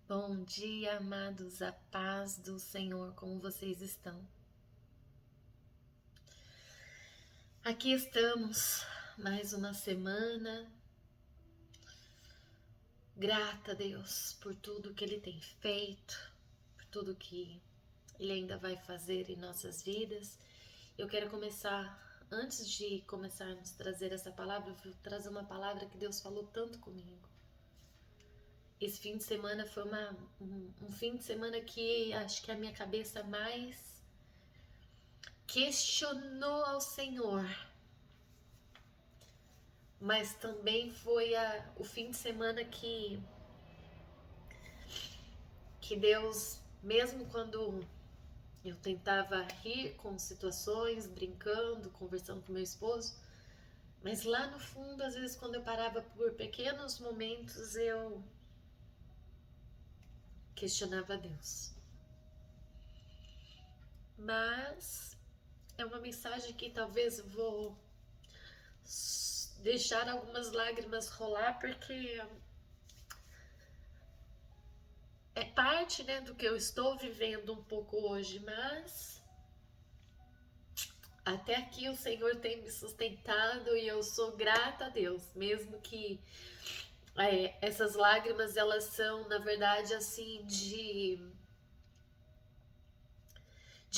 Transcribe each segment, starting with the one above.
Bom dia, amados, a paz do Senhor, como vocês estão? Aqui estamos, mais uma semana, grata a Deus por tudo que Ele tem feito, por tudo que Ele ainda vai fazer em nossas vidas. Eu quero começar, antes de começarmos a trazer essa palavra, eu vou trazer uma palavra que Deus falou tanto comigo. Esse fim de semana foi um fim de semana que acho que a minha cabeça mais questionou ao Senhor, mas também foi o fim de semana que Deus, mesmo quando eu tentava rir com situações, brincando, conversando com meu esposo, mas lá no fundo, às vezes quando eu parava por pequenos momentos, eu questionava Deus. Mas é uma mensagem que talvez eu vou deixar algumas lágrimas rolar, porque é parte, né, do que eu estou vivendo um pouco hoje, mas até aqui o Senhor tem me sustentado e eu sou grata a Deus, mesmo que essas lágrimas elas são, na verdade, assim, de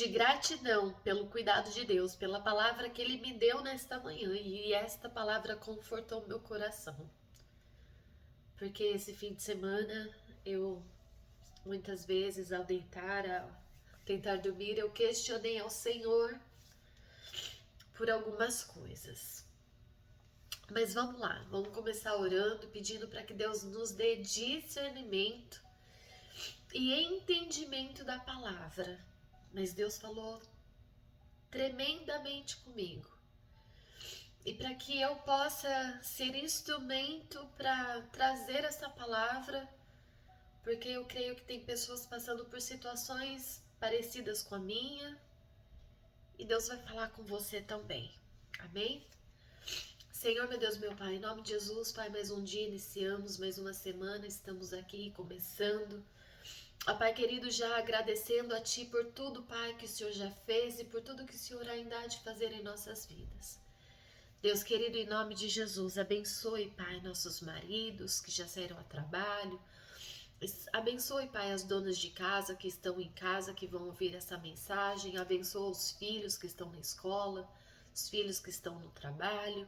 gratidão pelo cuidado de Deus, pela palavra que Ele me deu nesta manhã, e esta palavra confortou meu coração. Porque esse fim de semana eu muitas vezes ao tentar dormir, eu questionei ao Senhor por algumas coisas. Mas vamos lá, vamos começar orando, pedindo para que Deus nos dê discernimento e entendimento da palavra. Mas Deus falou tremendamente comigo. E para que eu possa ser instrumento para trazer essa palavra, porque eu creio que tem pessoas passando por situações parecidas com a minha, e Deus vai falar com você também. Amém? Senhor, meu Deus, meu Pai, em nome de Jesus, Pai, mais um dia iniciamos, mais uma semana, estamos aqui começando. Ó Pai querido, já agradecendo a Ti por tudo, Pai, que o Senhor já fez e por tudo que o Senhor ainda há de fazer em nossas vidas. Deus querido, em nome de Jesus, abençoe, Pai, nossos maridos que já saíram a trabalho. Abençoe, Pai, as donas de casa que estão em casa, que vão ouvir essa mensagem. Abençoe os filhos que estão na escola, os filhos que estão no trabalho.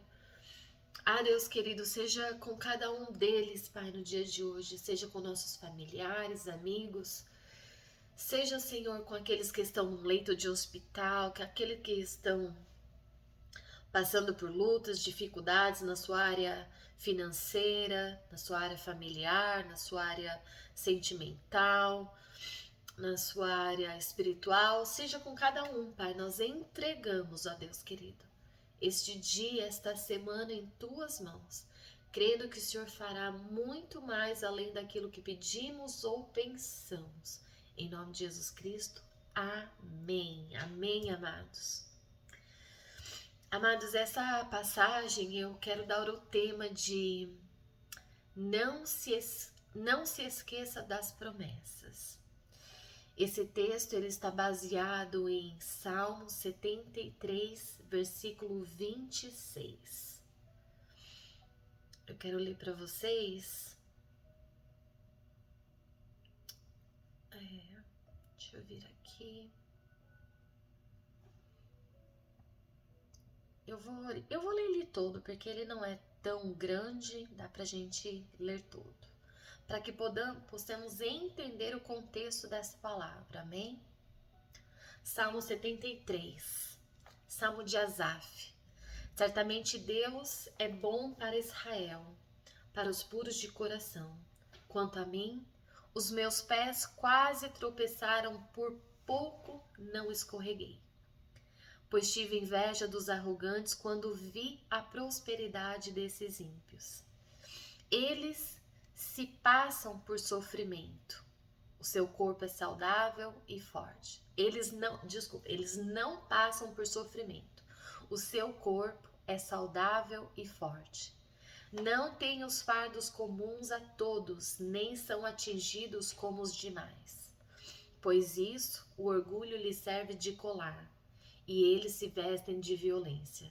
Deus querido, seja com cada um deles, Pai, no dia de hoje, seja com nossos familiares, amigos, seja, Senhor, com aqueles que estão no leito de hospital, que aqueles que estão passando por lutas, dificuldades na sua área financeira, na sua área familiar, na sua área sentimental, na sua área espiritual, seja com cada um, Pai, nós entregamos, ó Deus querido, este dia, esta semana em Tuas mãos, crendo que o Senhor fará muito mais além daquilo que pedimos ou pensamos. Em nome de Jesus Cristo, amém. Amém, amados. Amados, essa passagem eu quero dar o tema de não se esqueça das promessas. Esse texto ele está baseado em Salmo 73, versículo 26. Eu quero ler para vocês. Deixa eu vir aqui. Eu vou ler ele todo, porque ele não é tão grande, dá pra gente ler todo. Para que possamos entender o contexto dessa palavra, amém? Salmo 73, Salmo de Asaf. Certamente Deus é bom para Israel, para os puros de coração. Quanto a mim, os meus pés quase tropeçaram, por pouco não escorreguei. Pois tive inveja dos arrogantes quando vi a prosperidade desses ímpios. Eles se passam por sofrimento. O seu corpo é saudável e forte. Eles não passam por sofrimento. O seu corpo é saudável e forte. Não têm os fardos comuns a todos, nem são atingidos como os demais. Pois isso, o orgulho lhes serve de colar, e eles se vestem de violência.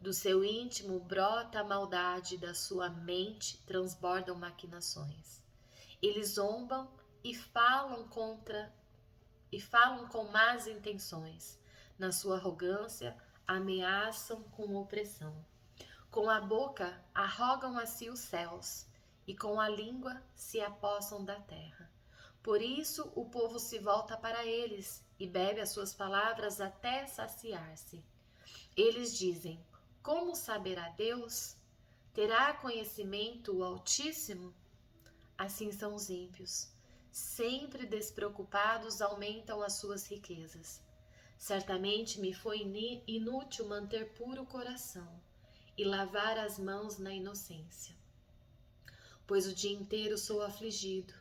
Do seu íntimo brota a maldade, da sua mente transbordam maquinações. Eles zombam e falam com más intenções. Na sua arrogância, ameaçam com opressão. Com a boca arrogam a si os céus, e com a língua se apossam da terra. Por isso o povo se volta para eles e bebe as suas palavras até saciar-se. Eles dizem: como saberá Deus? Terá conhecimento o Altíssimo? Assim são os ímpios. Sempre despreocupados aumentam as suas riquezas. Certamente me foi inútil manter puro o coração e lavar as mãos na inocência. Pois o dia inteiro sou afligido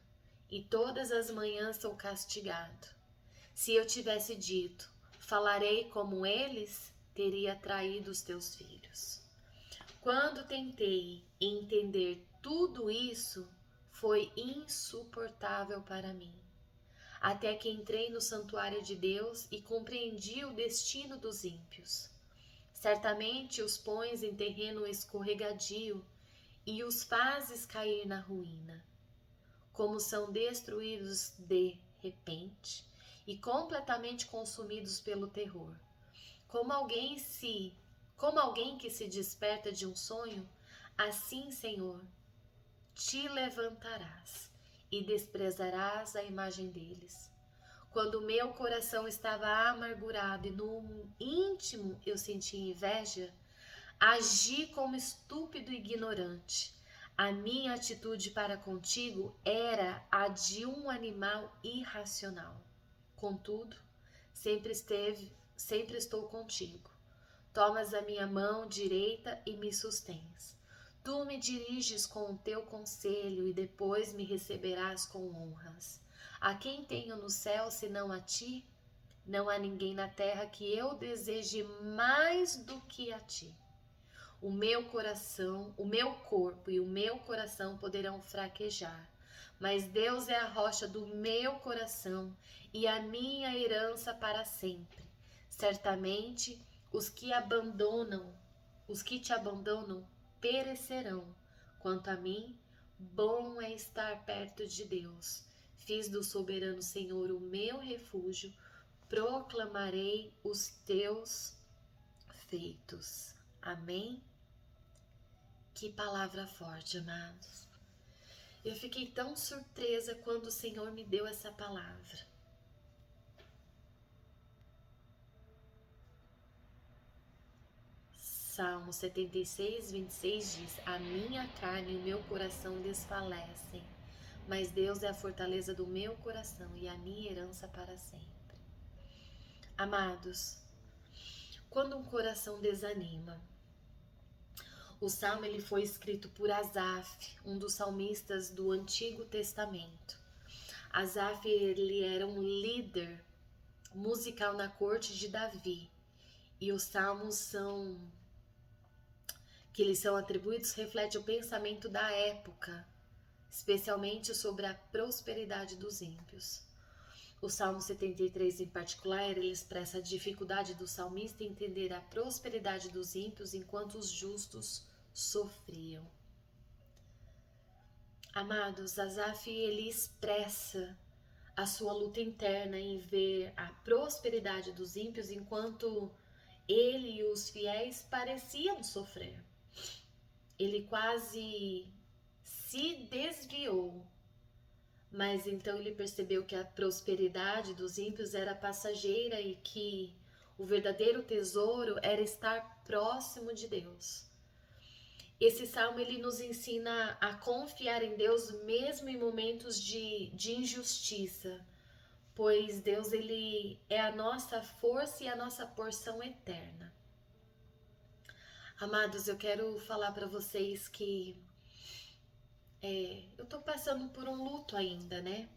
e todas as manhãs sou castigado. Se eu tivesse dito, falarei como eles, teria traído os teus filhos. Quando tentei entender tudo isso, foi insuportável para mim. Até que entrei no santuário de Deus e compreendi o destino dos ímpios. Certamente os pões em terreno escorregadio e os fazes cair na ruína. Como são destruídos de repente e completamente consumidos pelo terror. Como alguém que se desperta de um sonho, assim, Senhor, te levantarás e desprezarás a imagem deles. Quando meu coração estava amargurado e no íntimo eu sentia inveja, agi como estúpido e ignorante. A minha atitude para contigo era a de um animal irracional. Contudo, sempre estou contigo. Tomas a minha mão direita e me sustens. Tu me diriges com o teu conselho e depois me receberás com honras. A quem tenho no céu senão a ti? Não há ninguém na terra que eu deseje mais do que a ti. O meu corpo e o meu coração poderão fraquejar, mas Deus é a rocha do meu coração e a minha herança para sempre. Certamente os que te abandonam perecerão. Quanto a mim, bom é estar perto de Deus. Fiz do soberano Senhor o meu refúgio, proclamarei os teus feitos. Amém? Que palavra forte, amados. Eu fiquei tão surpresa quando o Senhor me deu essa palavra. Salmo 76, 26 diz: a minha carne e o meu coração desfalecem, mas Deus é a fortaleza do meu coração e a minha herança para sempre. Amados, quando um coração desanima, o salmo ele foi escrito por Asaf, um dos salmistas do Antigo Testamento. Asaf ele era um líder musical na corte de Davi, e os salmos que lhes são atribuídos refletem o pensamento da época, especialmente sobre a prosperidade dos ímpios. O Salmo 73 em particular, ele expressa a dificuldade do salmista em entender a prosperidade dos ímpios enquanto os justos sofriam. Amados, Asaf ele expressa a sua luta interna em ver a prosperidade dos ímpios enquanto ele e os fiéis pareciam sofrer. Ele quase se desviou, mas então ele percebeu que a prosperidade dos ímpios era passageira e que o verdadeiro tesouro era estar próximo de Deus. Esse salmo ele nos ensina a confiar em Deus mesmo em momentos de injustiça, pois Deus ele é a nossa força e a nossa porção eterna. Amados, eu quero falar para vocês que eu tô passando por um luto ainda, né?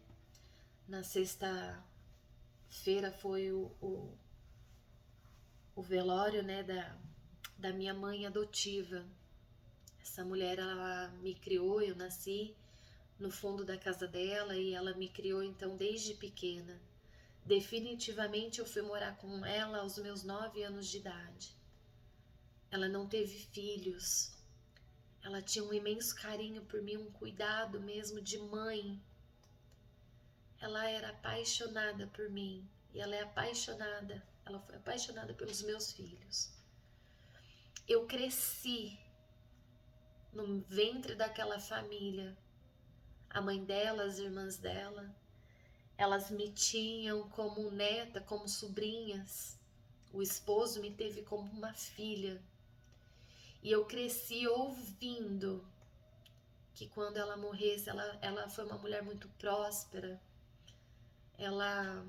Na sexta-feira foi o velório, né, da minha mãe adotiva. Essa mulher, ela me criou, eu nasci no fundo da casa dela e ela me criou então desde pequena. Definitivamente eu fui morar com ela aos meus 9 anos de idade. Ela não teve filhos. Ela tinha um imenso carinho por mim, um cuidado mesmo de mãe. Ela era apaixonada por mim e ela foi apaixonada pelos meus filhos. Eu cresci no ventre daquela família. A mãe dela, as irmãs dela, elas me tinham como neta, como sobrinhas. O esposo me teve como uma filha. E eu cresci ouvindo que quando ela morresse, ela foi uma mulher muito próspera. Ela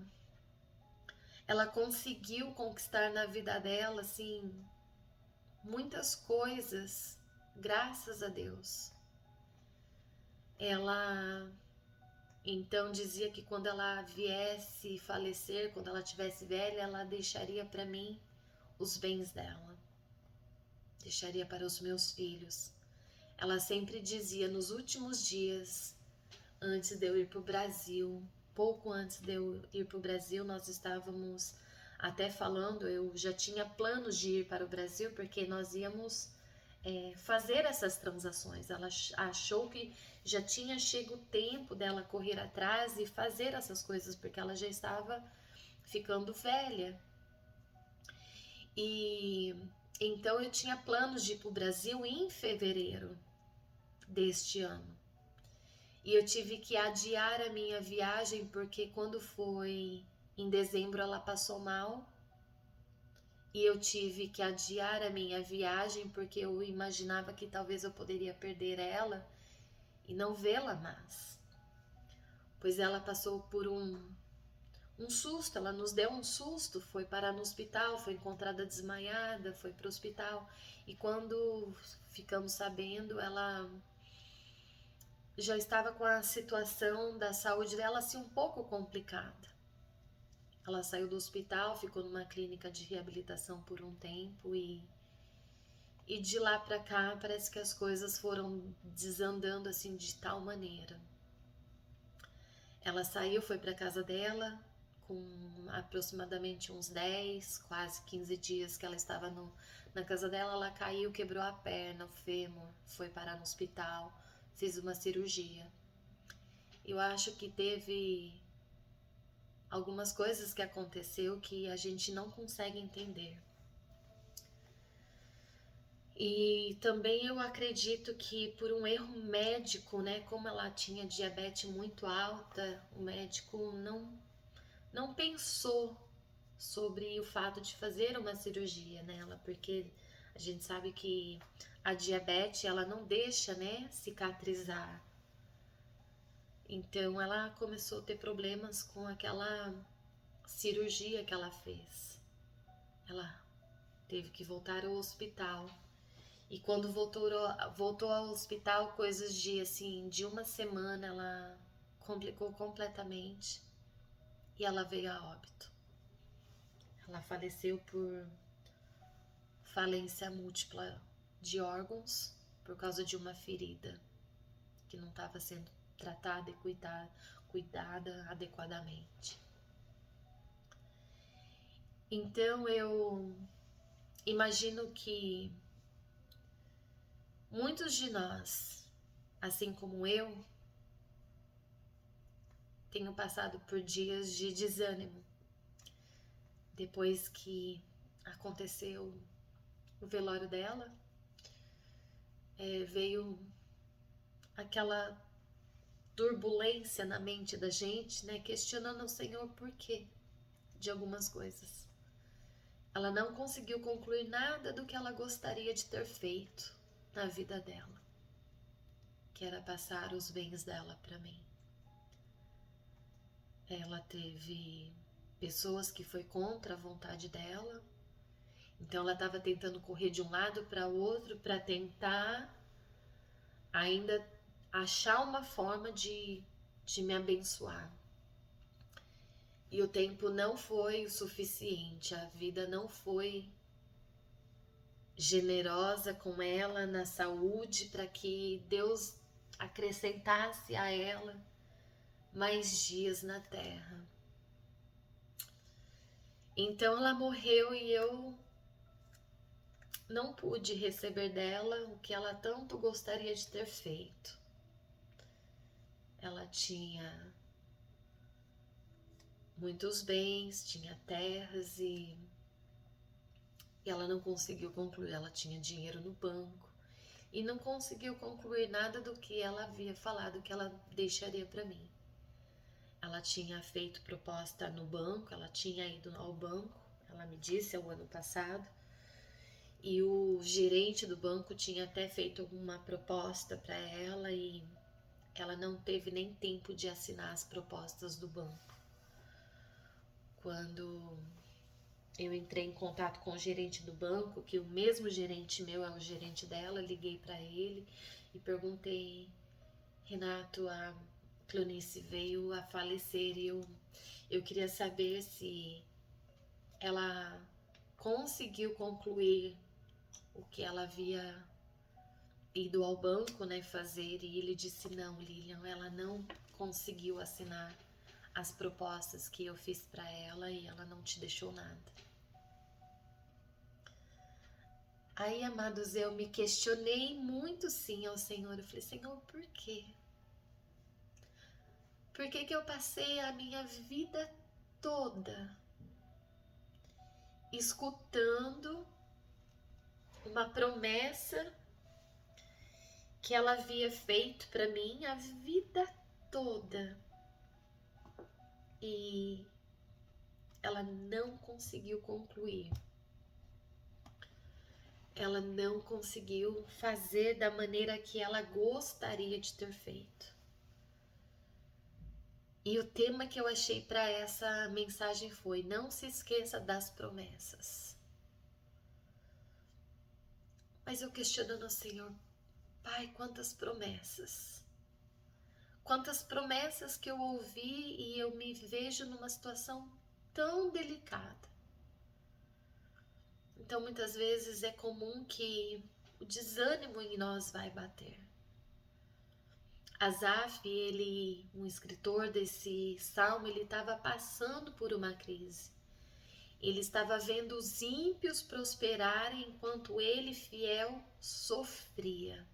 conseguiu conquistar na vida dela, assim, muitas coisas, graças a Deus. Ela então dizia que quando ela viesse falecer, quando ela tivesse velha, ela deixaria para mim os bens dela, deixaria para os meus filhos. Ela sempre dizia, nos últimos dias, antes de eu ir para o Brasil, pouco antes de eu ir para o Brasil, nós estávamos até falando, eu já tinha planos de ir para o Brasil, porque nós íamos fazer essas transações. Ela achou que já tinha chegado o tempo dela correr atrás e fazer essas coisas, porque ela já estava ficando velha. E então eu tinha planos de ir para o Brasil em fevereiro deste ano. E eu tive que adiar a minha viagem, porque quando foi em dezembro ela passou mal. E eu tive que adiar a minha viagem, porque eu imaginava que talvez eu poderia perder ela e não vê-la mais. Pois ela passou por um susto, ela nos deu um susto, foi parar no hospital, foi encontrada desmaiada, foi para o hospital. E quando ficamos sabendo, ela já estava com a situação da saúde dela assim um pouco complicada. Ela saiu do hospital, ficou numa clínica de reabilitação por um tempo e de lá pra cá parece que as coisas foram desandando assim de tal maneira. Ela saiu, foi pra casa dela, com aproximadamente uns 10, quase 15 dias que ela estava na casa dela, ela caiu, quebrou a perna, o fêmur, foi parar no hospital, fez uma cirurgia. Eu acho que teve algumas coisas que aconteceu que a gente não consegue entender. E também eu acredito que por um erro médico, né, como ela tinha diabetes muito alta, o médico não pensou sobre o fato de fazer uma cirurgia nela, porque a gente sabe que a diabetes, ela não deixa, né, cicatrizar. Então ela começou a ter problemas com aquela cirurgia que ela fez. Ela teve que voltar ao hospital. E quando voltou ao hospital, coisas de uma semana, ela complicou completamente e ela veio a óbito. Ela faleceu por falência múltipla de órgãos por causa de uma ferida que não estava sendo tratada e cuidada adequadamente. Então eu imagino que muitos de nós, assim como eu, tenho passado por dias de desânimo depois que aconteceu o velório dela. Veio aquela turbulência na mente da gente, né, questionando ao Senhor por quê de algumas coisas. Ela não conseguiu concluir nada do que ela gostaria de ter feito na vida dela, que era passar os bens dela para mim. Ela teve pessoas que foi contra a vontade dela, então ela estava tentando correr de um lado para o outro para tentar ainda achar uma forma de me abençoar. E o tempo não foi o suficiente, a vida não foi generosa com ela na saúde, para que Deus acrescentasse a ela mais dias na terra. Então ela morreu e eu não pude receber dela o que ela tanto gostaria de ter feito. Ela tinha muitos bens, tinha terras e ela não conseguiu concluir. Ela tinha dinheiro no banco e não conseguiu concluir nada do que ela havia falado que ela deixaria para mim. Ela tinha feito proposta no banco, ela tinha ido ao banco, ela me disse o ano passado, e o gerente do banco tinha até feito uma proposta para ela e ela não teve nem tempo de assinar as propostas do banco. Quando eu entrei em contato com o gerente do banco, que o mesmo gerente meu é o gerente dela, liguei para ele e perguntei: Renato, a Cleonice veio a falecer e eu queria saber se ela conseguiu concluir o que ela havia ido ao banco, né, fazer. E ele disse: não, Lilian, ela não conseguiu assinar as propostas que eu fiz para ela e ela não te deixou nada. Aí, amados, eu me questionei muito sim ao Senhor. Eu falei: Senhor, por quê? Por que que eu passei a minha vida toda escutando uma promessa que ela havia feito para mim a vida toda e ela não conseguiu concluir? Ela não conseguiu fazer da maneira que ela gostaria de ter feito. E o tema que eu achei para essa mensagem foi: não se esqueça das promessas. Mas eu questionando ao Senhor: Pai, quantas promessas? Quantas promessas que eu ouvi e eu me vejo numa situação tão delicada. Então muitas vezes é comum que o desânimo em nós vai bater. Asaf, ele, um escritor desse salmo, ele estava passando por uma crise. Ele estava vendo os ímpios prosperarem enquanto ele, fiel, sofria.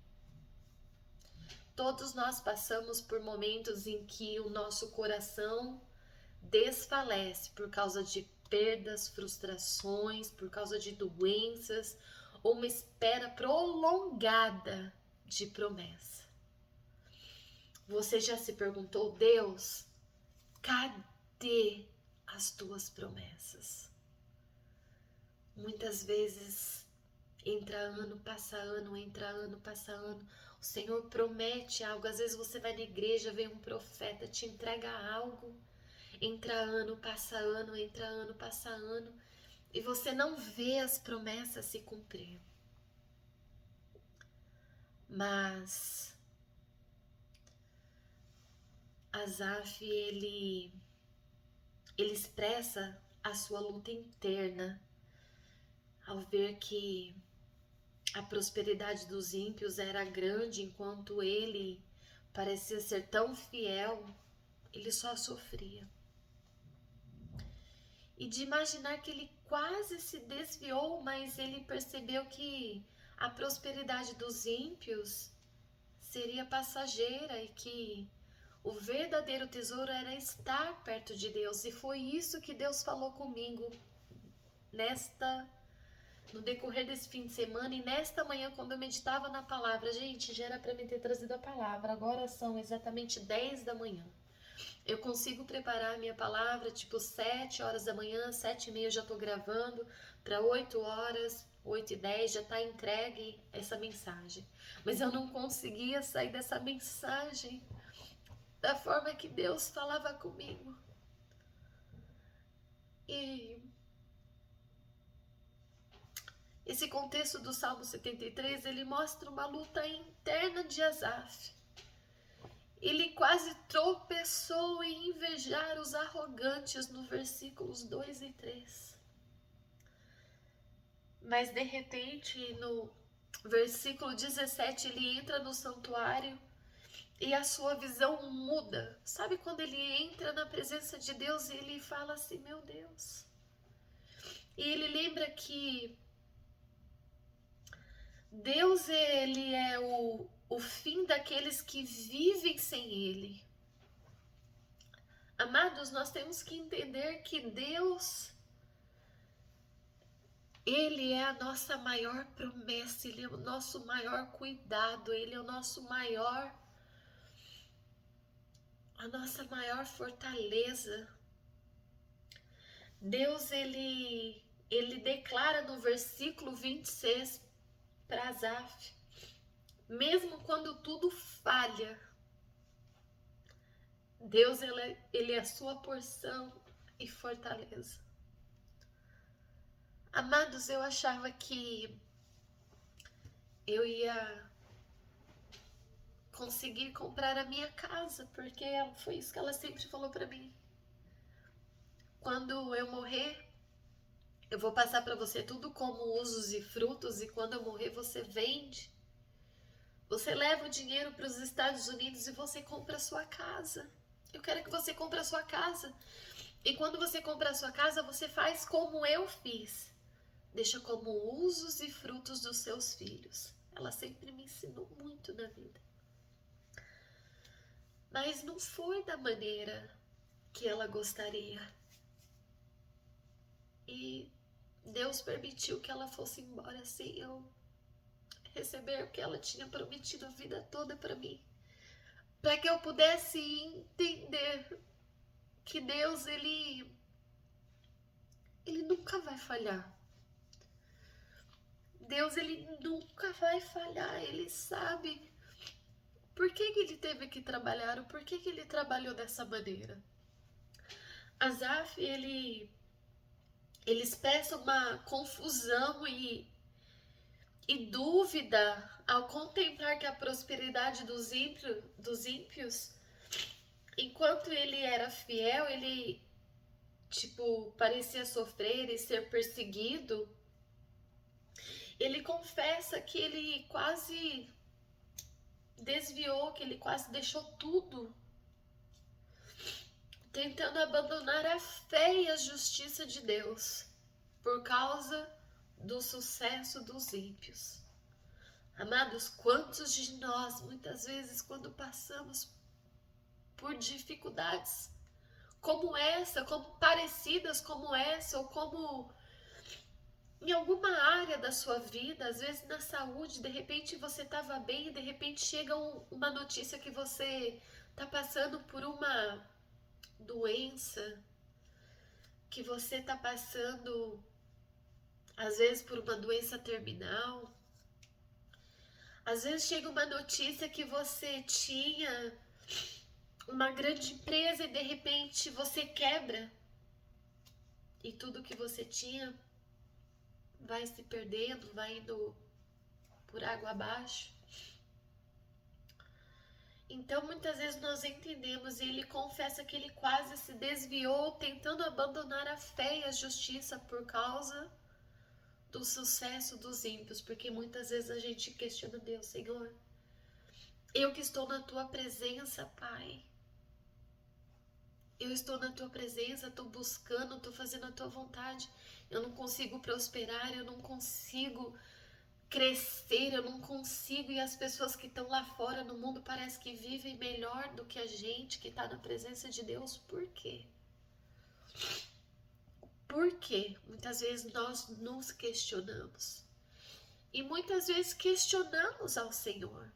Todos nós passamos por momentos em que o nosso coração desfalece por causa de perdas, frustrações, por causa de doenças ou uma espera prolongada de promessa. Você já se perguntou: Deus, cadê as tuas promessas? Muitas vezes entra ano, passa ano, entra ano, passa ano. O Senhor promete algo. Às vezes você vai na igreja, vem um profeta, te entrega algo. Entra ano, passa ano, entra ano, passa ano. E você não vê as promessas se cumprir. Mas Asaf, ele expressa a sua luta interna ao ver que a prosperidade dos ímpios era grande, enquanto ele parecia ser tão fiel, ele só sofria. E de imaginar que ele quase se desviou, mas ele percebeu que a prosperidade dos ímpios seria passageira e que o verdadeiro tesouro era estar perto de Deus. E foi isso que Deus falou comigo no decorrer desse fim de semana e nesta manhã, quando eu meditava na palavra. Gente, já era para mim ter trazido a palavra, agora são exatamente 10 da manhã. Eu consigo preparar a minha palavra tipo 7 horas da manhã, 7h30 eu já estou gravando, para 8 horas, 8h10 já está entregue essa mensagem. Mas eu não conseguia sair dessa mensagem da forma que Deus falava comigo. E esse contexto do Salmo 73, ele mostra uma luta interna de Asaf. Ele quase tropeçou em invejar os arrogantes no versículos 2 e 3. Mas de repente, no versículo 17, ele entra no santuário e a sua visão muda. Sabe quando ele entra na presença de Deus e ele fala assim: meu Deus. E ele lembra que Deus, ele é o fim daqueles que vivem sem ele. Amados, nós temos que entender que Deus, ele é a nossa maior promessa, ele é o nosso maior cuidado, ele é o nosso maior, a nossa maior fortaleza. Deus, ele declara no versículo 26 para Asaf, mesmo quando tudo falha, Deus, ele é a sua porção e fortaleza. Amados, eu achava que eu ia conseguir comprar a minha casa, porque foi isso que ela sempre falou para mim. Quando eu morrer, eu vou passar para você tudo como usos e frutos, e quando eu morrer você vende. Você leva o dinheiro para os Estados Unidos e você compra a sua casa. Eu quero que você compre a sua casa. E quando você compra a sua casa, você faz como eu fiz. Deixa como usos e frutos dos seus filhos. Ela sempre me ensinou muito na vida. Mas não foi da maneira que ela gostaria. E Deus permitiu que ela fosse embora sem eu receber o que ela tinha prometido a vida toda para mim. Para que eu pudesse entender que Deus, ele nunca vai falhar. Deus, ele nunca vai falhar. Ele sabe por que ele teve que trabalhar, o porquê que ele trabalhou dessa maneira. Asaf, ele expressa uma confusão e dúvida ao contemplar que a prosperidade dos ímpios, enquanto ele era fiel, ele parecia sofrer e ser perseguido. Ele confessa que ele quase desviou, que ele quase deixou tudo, tentando abandonar a fé e a justiça de Deus por causa do sucesso dos ímpios. Amados, quantos de nós, muitas vezes, quando passamos por dificuldades como essa, como parecidas como essa, ou como em alguma área da sua vida, às vezes na saúde, de repente você estava bem e de repente chega uma notícia que você está passando por uma doença, que você está passando, às vezes, por uma doença terminal. Às vezes chega uma notícia que você tinha uma grande empresa e de repente você quebra. E tudo que você tinha vai se perdendo, vai indo por água abaixo. Então muitas vezes nós entendemos, e ele confessa que ele quase se desviou, tentando abandonar a fé e a justiça por causa do sucesso dos ímpios, porque muitas vezes a gente questiona Deus: Senhor, eu que estou na tua presença, Pai, eu estou na tua presença, estou buscando, estou fazendo a tua vontade, eu não consigo prosperar, eu não consigo crescer, eu não consigo, e as pessoas que estão lá fora no mundo parece que vivem melhor do que a gente que está na presença de Deus. Por quê? Porque muitas vezes nós nos questionamos e muitas vezes questionamos ao Senhor.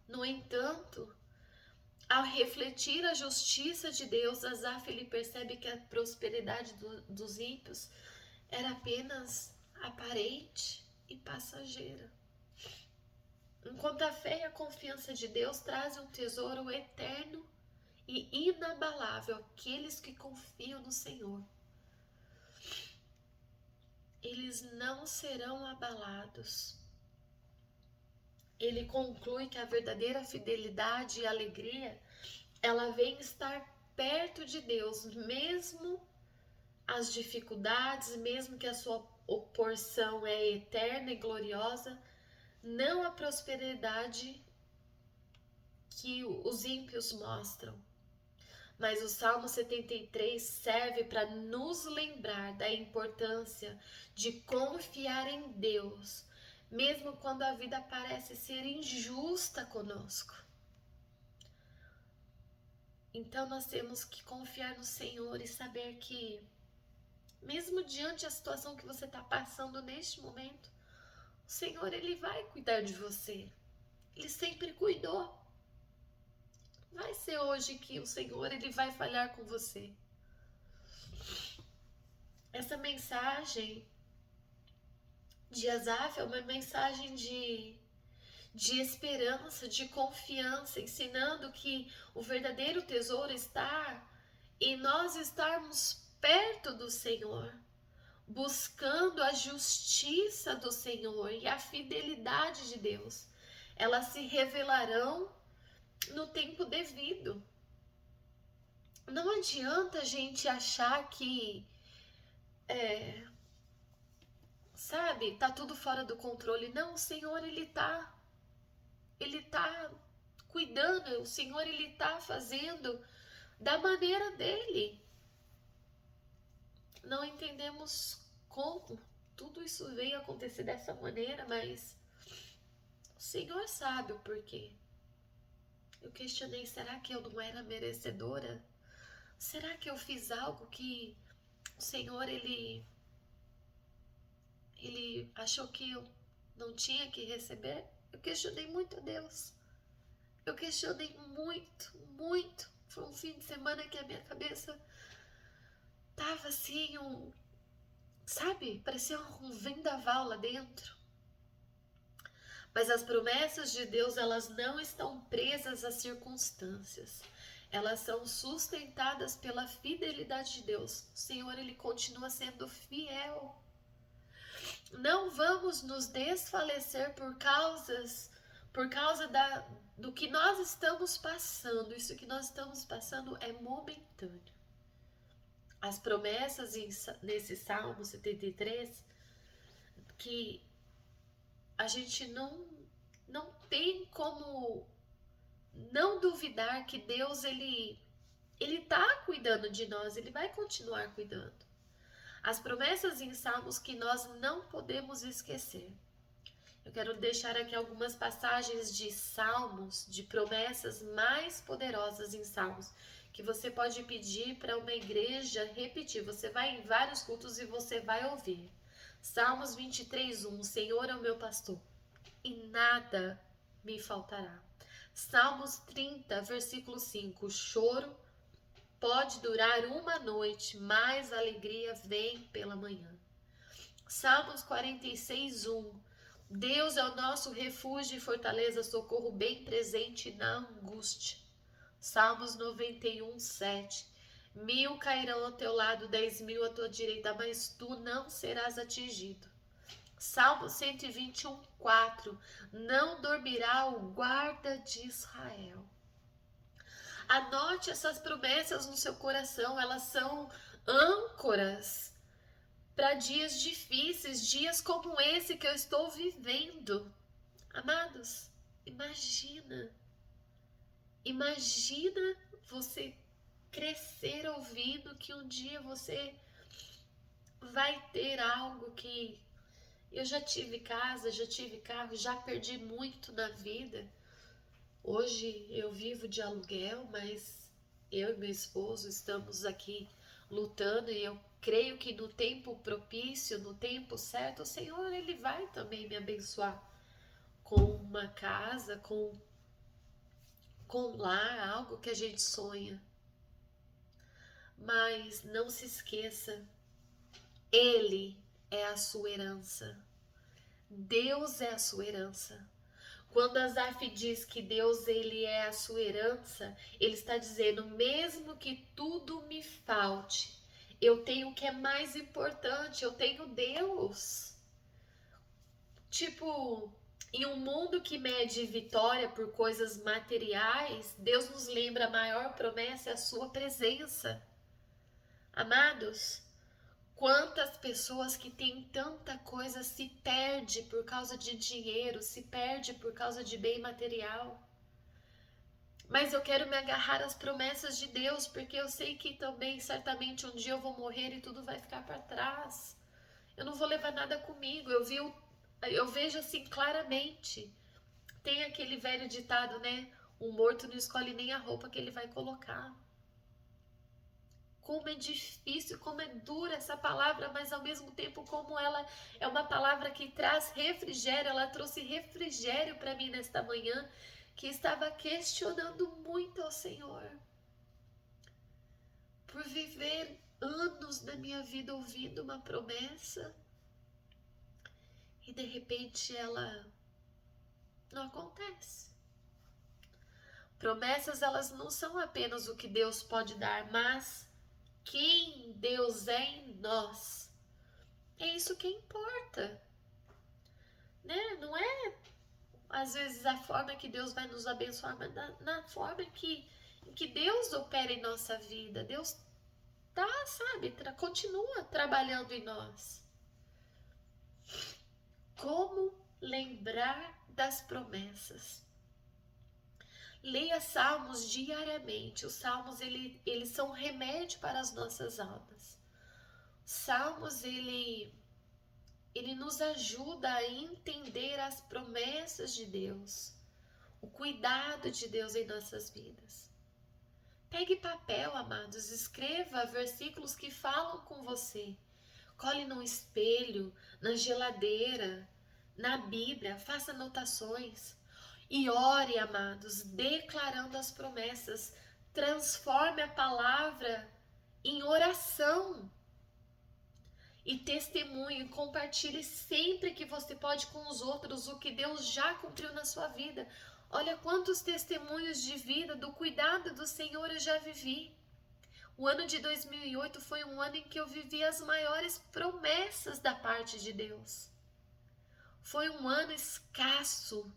No entanto, ao refletir a justiça de Deus, Asaf, ele percebe que a prosperidade dos ímpios era apenas aparente e passageira, enquanto a fé e a confiança de Deus trazem um tesouro eterno e inabalável àqueles que confiam no Senhor. Eles não serão abalados. Ele conclui que a verdadeira fidelidade e alegria, ela vem estar perto de Deus, mesmo as dificuldades, mesmo que a sua porção é eterna e gloriosa, não a prosperidade que os ímpios mostram. Mas o Salmo 73 serve para nos lembrar da importância de confiar em Deus, mesmo quando a vida parece ser injusta conosco. Então nós temos que confiar no Senhor e saber que, mesmo diante da situação que você está passando neste momento, o Senhor, Ele vai cuidar de você. Ele sempre cuidou. Vai ser hoje que o Senhor, Ele vai falhar com você. Essa mensagem de Asaf é uma mensagem de esperança, de confiança, ensinando que o verdadeiro tesouro está em nós estarmos perto do Senhor, buscando a justiça do Senhor e a fidelidade de Deus. Elas se revelarão no tempo devido. Não adianta a gente achar que sabe, tá tudo fora do controle. Não, o Senhor, Ele tá cuidando, o Senhor, Ele tá fazendo da maneira dele. Não entendemos como tudo isso veio acontecer dessa maneira, mas o Senhor sabe o porquê. Eu questionei, será que eu não era merecedora? Será que eu fiz algo que o Senhor, Ele achou que eu não tinha que receber? Eu questionei muito a Deus. Eu questionei muito, muito. Foi um fim de semana que a minha cabeça tava assim, sabe? Parecia um vendaval lá dentro. Mas as promessas de Deus, elas não estão presas às circunstâncias. Elas são sustentadas pela fidelidade de Deus. O Senhor, Ele continua sendo fiel. Não vamos nos desfalecer por causa do que nós estamos passando. Isso que nós estamos passando é momentâneo. As promessas nesse Salmo 73, que a gente não tem como não duvidar que Deus, Ele tá cuidando de nós, Ele vai continuar cuidando. As promessas em Salmos que nós não podemos esquecer. Eu quero deixar aqui algumas passagens de Salmos, de promessas mais poderosas em Salmos, que você pode pedir para uma igreja repetir. Você vai em vários cultos e você vai ouvir. Salmos 23:1, Senhor é o meu pastor, e nada me faltará. Salmos 30, versículo 5, o choro pode durar uma noite, mas a alegria vem pela manhã. Salmos 46:1, Deus é o nosso refúgio e fortaleza, socorro bem presente na angústia. Salmos 91:7, 1000 cairão ao teu lado, 10.000 à tua direita, mas tu não serás atingido. Salmo 121:4, não dormirá o guarda de Israel. Anote essas promessas no seu coração, elas são âncoras para dias difíceis, dias como esse que eu estou vivendo. Amados, imagina você crescer ouvindo que um dia você vai ter algo que... Eu já tive casa, já tive carro, já perdi muito na vida. Hoje eu vivo de aluguel, mas eu e meu esposo estamos aqui lutando e eu creio que no tempo propício, no tempo certo, o Senhor, Ele vai também me abençoar com uma casa, com lar, algo que a gente sonha. Mas não se esqueça, Ele é a sua herança. Deus é a sua herança. Quando Asaf diz que Deus, Ele é a sua herança, ele está dizendo, mesmo que tudo me falte, eu tenho o que é mais importante, eu tenho Deus. Tipo, em um mundo que mede vitória por coisas materiais, Deus nos lembra, a maior promessa é a sua presença. Amados, Quantas pessoas que têm tanta coisa se perde por causa de dinheiro, se perde por causa de bem material. Mas eu quero me agarrar às promessas de Deus, porque eu sei que também, certamente, um dia eu vou morrer e tudo vai ficar para trás. Eu não vou levar nada comigo. Eu vejo assim claramente. Tem aquele velho ditado, né? O morto não escolhe nem a roupa que ele vai colocar. Como é difícil, como é dura essa palavra, mas ao mesmo tempo como ela é uma palavra que traz refrigério. Ela trouxe refrigério para mim nesta manhã, que estava questionando muito ao Senhor por viver anos da minha vida ouvindo uma promessa e de repente ela não acontece. Promessas, elas não são apenas o que Deus pode dar, mas quem Deus é em nós. É isso que importa, né? Não é às vezes a forma que Deus vai nos abençoar, mas na forma em que Deus opera em nossa vida. Deus tá, sabe, continua trabalhando em nós. Como lembrar das promessas? Leia Salmos diariamente. Os Salmos, eles são remédio para as nossas almas. Salmos, ele nos ajuda a entender as promessas de Deus, o cuidado de Deus em nossas vidas. Pegue papel, amados, escreva versículos que falam com você. Cole num espelho, na geladeira, na Bíblia, faça anotações. E ore, amados, declarando as promessas. Transforme a palavra em oração. E testemunhe, compartilhe sempre que você pode com os outros o que Deus já cumpriu na sua vida. Olha quantos testemunhos de vida, do cuidado do Senhor eu já vivi. O ano de 2008 foi um ano em que eu vivi as maiores promessas da parte de Deus. Foi um ano escasso,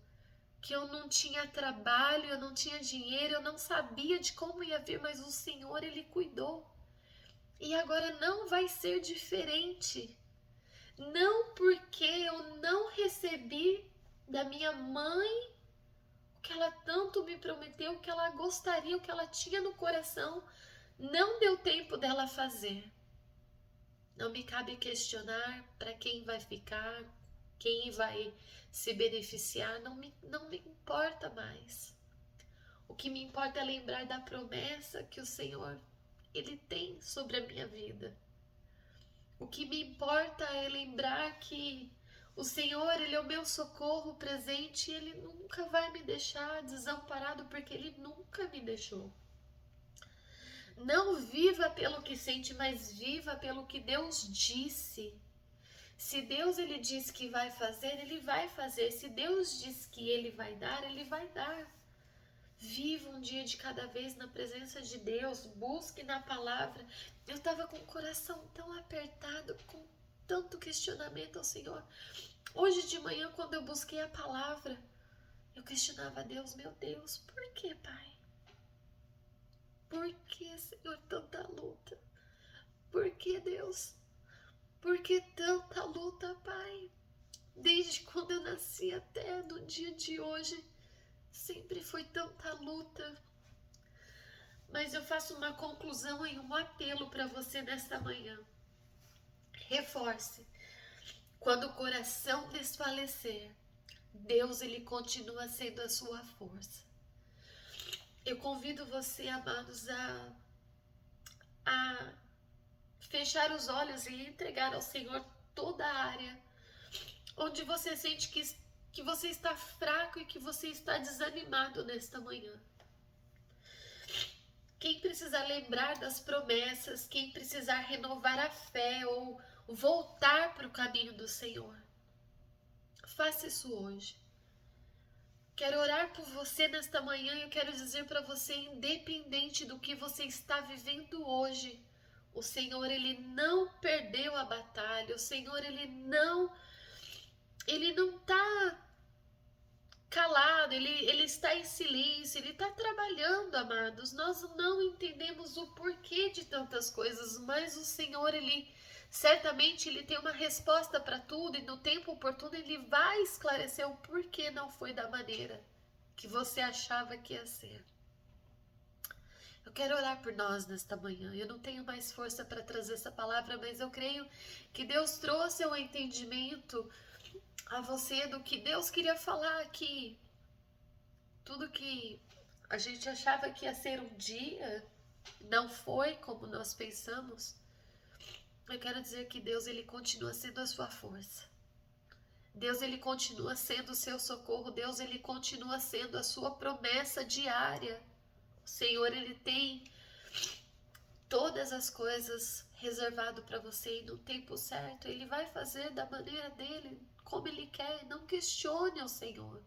que eu não tinha trabalho, eu não tinha dinheiro, eu não sabia de como ia vir, mas o Senhor, Ele cuidou. E agora não vai ser diferente. Não porque eu não recebi da minha mãe o que ela tanto me prometeu, o que ela gostaria, o que ela tinha no coração, não deu tempo dela fazer. Não me cabe questionar para quem vai ficar, quem vai se beneficiar, não me importa mais. O que me importa é lembrar da promessa que o Senhor, Ele tem sobre a minha vida. O que me importa é lembrar que o Senhor, Ele é o meu socorro presente e Ele nunca vai me deixar desamparado, porque Ele nunca me deixou. Não viva pelo que sente, mas viva pelo que Deus disse. Se Deus, Ele diz que vai fazer, Ele vai fazer. Se Deus diz que Ele vai dar, Ele vai dar. Viva um dia de cada vez na presença de Deus. Busque na palavra. Eu estava com o coração tão apertado, com tanto questionamento ao Senhor. Hoje de manhã, quando eu busquei a palavra, eu questionava a Deus. Meu Deus, por que, Pai? Por que, Senhor, tanta luta? Por que, Deus? Por que tanta luta, Pai? Desde quando eu nasci até no dia de hoje, sempre foi tanta luta. Mas eu faço uma conclusão e um apelo para você nesta manhã. Reforce. Quando o coração desfalecer, Deus, Ele continua sendo a sua força. Eu convido você, amados, a fechar os olhos e entregar ao Senhor toda a área onde você sente que você está fraco e que você está desanimado nesta manhã. Quem precisar lembrar das promessas, quem precisar renovar a fé ou voltar para o caminho do Senhor, faça isso hoje. Quero orar por você nesta manhã e eu quero dizer para você, independente do que você está vivendo hoje, o Senhor, Ele não perdeu a batalha. O Senhor, Ele não está calado, Ele está em silêncio, Ele está trabalhando, amados. Nós não entendemos o porquê de tantas coisas, mas o Senhor, Ele Certamente Ele tem uma resposta para tudo e no tempo oportuno Ele vai esclarecer o porquê não foi da maneira que você achava que ia ser. Eu quero orar por nós nesta manhã. Eu não tenho mais força para trazer essa palavra, mas eu creio que Deus trouxe ao entendimento a você do que Deus queria falar aqui. Tudo que a gente achava que ia ser um dia, não foi como nós pensamos. Eu quero dizer que Deus, Ele continua sendo a sua força. Deus, Ele continua sendo o seu socorro. Deus, Ele continua sendo a sua promessa diária. O Senhor, Ele tem todas as coisas reservado para você e no tempo certo. Ele vai fazer da maneira dele, como Ele quer. Não questione o Senhor.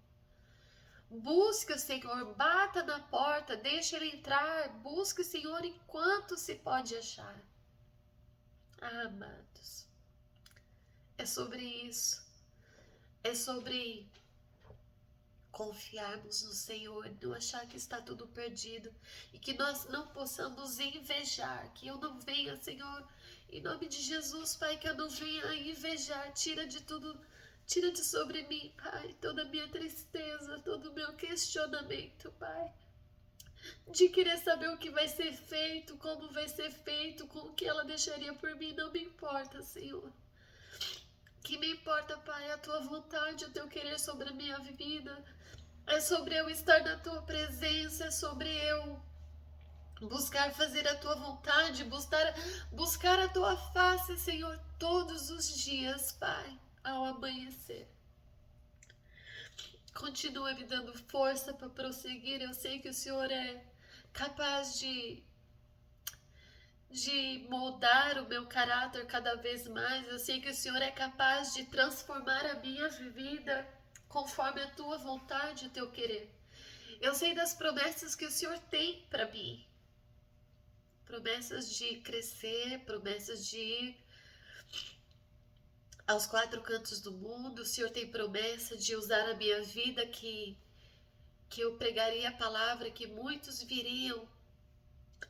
Busque o Senhor, bata na porta, deixe Ele entrar. Busque o Senhor enquanto se pode achar. Ah, amados, é sobre isso. É sobre confiarmos no Senhor, não achar que está tudo perdido e que nós não possamos invejar, que eu não venha, Senhor, em nome de Jesus, Pai, que eu não venha invejar, tira de tudo, tira de sobre mim, Pai, toda a minha tristeza, todo o meu questionamento, Pai, de querer saber o que vai ser feito, como vai ser feito, com o que ela deixaria por mim, não me importa, Senhor. O que me importa, Pai, é a Tua vontade, o Teu querer sobre a minha vida. É sobre eu estar na Tua presença, é sobre eu buscar fazer a Tua vontade, buscar a Tua face, Senhor, todos os dias, Pai, ao amanhecer. Continua me dando força para prosseguir. Eu sei que o Senhor é capaz de moldar o meu caráter cada vez mais. Eu sei que o Senhor é capaz de transformar a minha vida conforme a Tua vontade e o Teu querer. Eu sei das promessas que o Senhor tem para mim. Promessas de crescer, promessas de ir aos quatro cantos do mundo. O Senhor tem promessa de usar a minha vida, que eu pregaria a palavra, que muitos viriam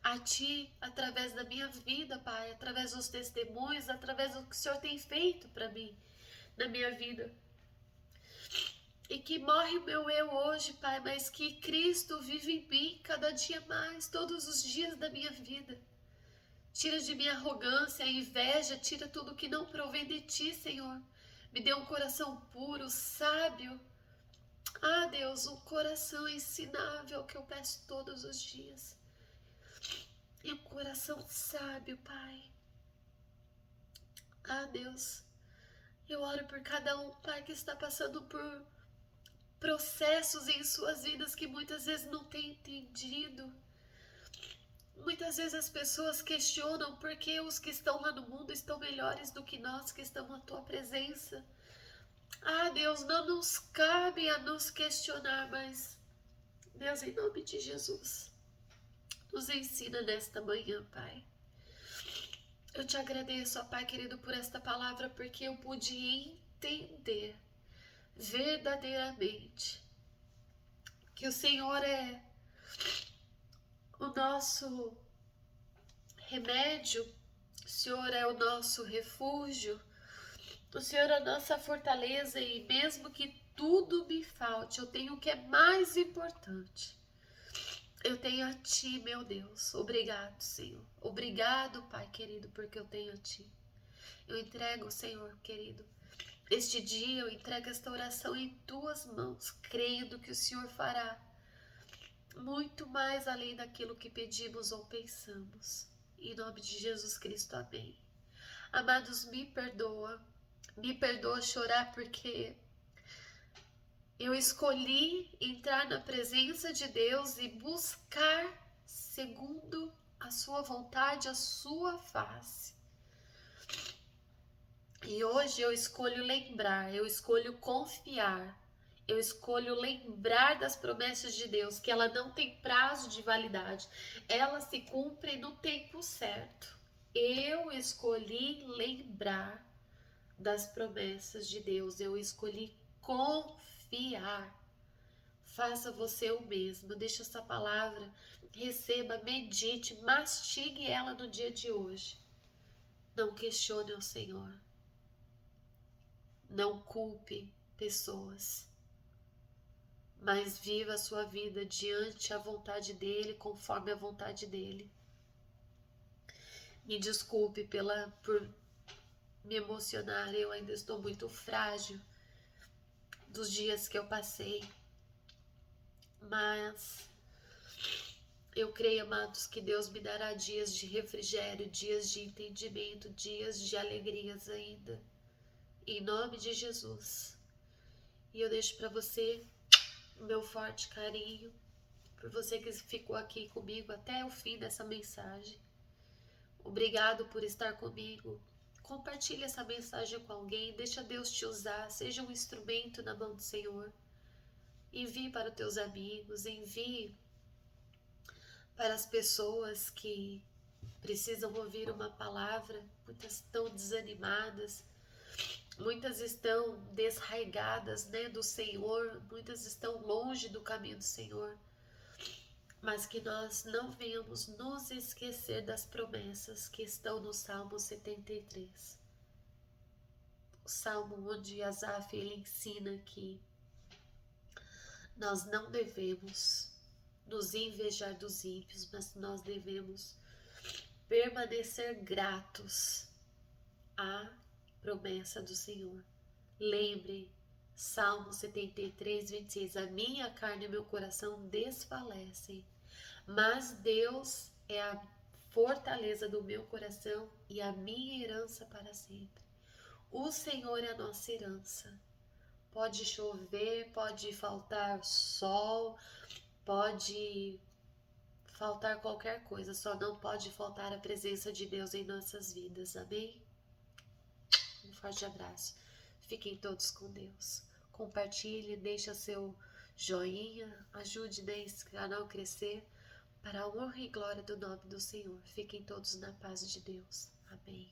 a Ti através da minha vida, Pai, através dos testemunhos, através do que o Senhor tem feito para mim, na minha vida. E que morre o meu eu hoje, Pai, mas que Cristo vive em mim cada dia mais, todos os dias da minha vida. Tira de mim a arrogância, a inveja, tira tudo que não provém de Ti, Senhor. Me dê um coração puro, sábio. Ah, Deus, um coração ensinável que eu peço todos os dias. E um coração sábio, Pai. Ah, Deus, eu oro por cada um, Pai, que está passando por processos em suas vidas que muitas vezes não tem entendido. Muitas vezes as pessoas questionam por que os que estão lá no mundo estão melhores do que nós que estamos na Tua presença. Ah, Deus, não nos cabe a nos questionar, mas, Deus, em nome de Jesus, nos ensina nesta manhã, Pai. Eu te agradeço, ó Pai querido, por esta palavra, porque eu pude entender verdadeiramente que o Senhor é o nosso remédio, o Senhor é o nosso refúgio, o Senhor é a nossa fortaleza, e mesmo que tudo me falte, eu tenho o que é mais importante. Eu tenho a Ti, meu Deus. Obrigado, Senhor. Obrigado, Pai querido, porque eu tenho a Ti. Eu entrego, Senhor querido, este dia, eu entrego esta oração em Tuas mãos, crendo que o Senhor fará muito mais além daquilo que pedimos ou pensamos. Em nome de Jesus Cristo, amém. Amados, me perdoa chorar, porque eu escolhi entrar na presença de Deus e buscar segundo a Sua vontade, a Sua face. E hoje eu escolho lembrar, eu escolho confiar, eu escolho lembrar das promessas de Deus, que ela não tem prazo de validade, ela se cumpre no tempo certo. Eu escolhi lembrar das promessas de Deus, eu escolhi confiar. Faça você o mesmo, deixe essa palavra, receba, medite, mastigue ela no dia de hoje. Não questione o Senhor. Não culpe pessoas. Mas viva a sua vida diante a vontade dEle, conforme a vontade dEle. Me desculpe por me emocionar, eu ainda estou muito frágil dos dias que eu passei. Mas eu creio, amados, que Deus me dará dias de refrigério, dias de entendimento, dias de alegrias ainda. Em nome de Jesus. E eu deixo para você o meu forte carinho, por você que ficou aqui comigo até o fim dessa mensagem. Obrigado por estar comigo. Compartilhe essa mensagem com alguém, deixa Deus te usar, seja um instrumento na mão do Senhor. Envie para os teus amigos, envie para as pessoas que precisam ouvir uma palavra. Muitas estão desanimadas, muitas estão desraigadas, do Senhor, muitas estão longe do caminho do Senhor. Mas que nós não venhamos nos esquecer das promessas que estão no Salmo 73. O Salmo onde Asaf ele ensina que nós não devemos nos invejar dos ímpios, mas nós devemos permanecer gratos à promessa do Senhor. Lembre, Salmo 73, 26, a minha carne e meu coração desfalecem, mas Deus é a fortaleza do meu coração e a minha herança para sempre. O Senhor é a nossa herança. Pode chover, pode faltar sol, pode faltar qualquer coisa, só não pode faltar a presença de Deus em nossas vidas, amém? Um forte abraço, fiquem todos com Deus. Compartilhe, deixa seu joinha, ajude nesse canal crescer, para a honra e glória do nome do Senhor. Fiquem todos na paz de Deus, amém.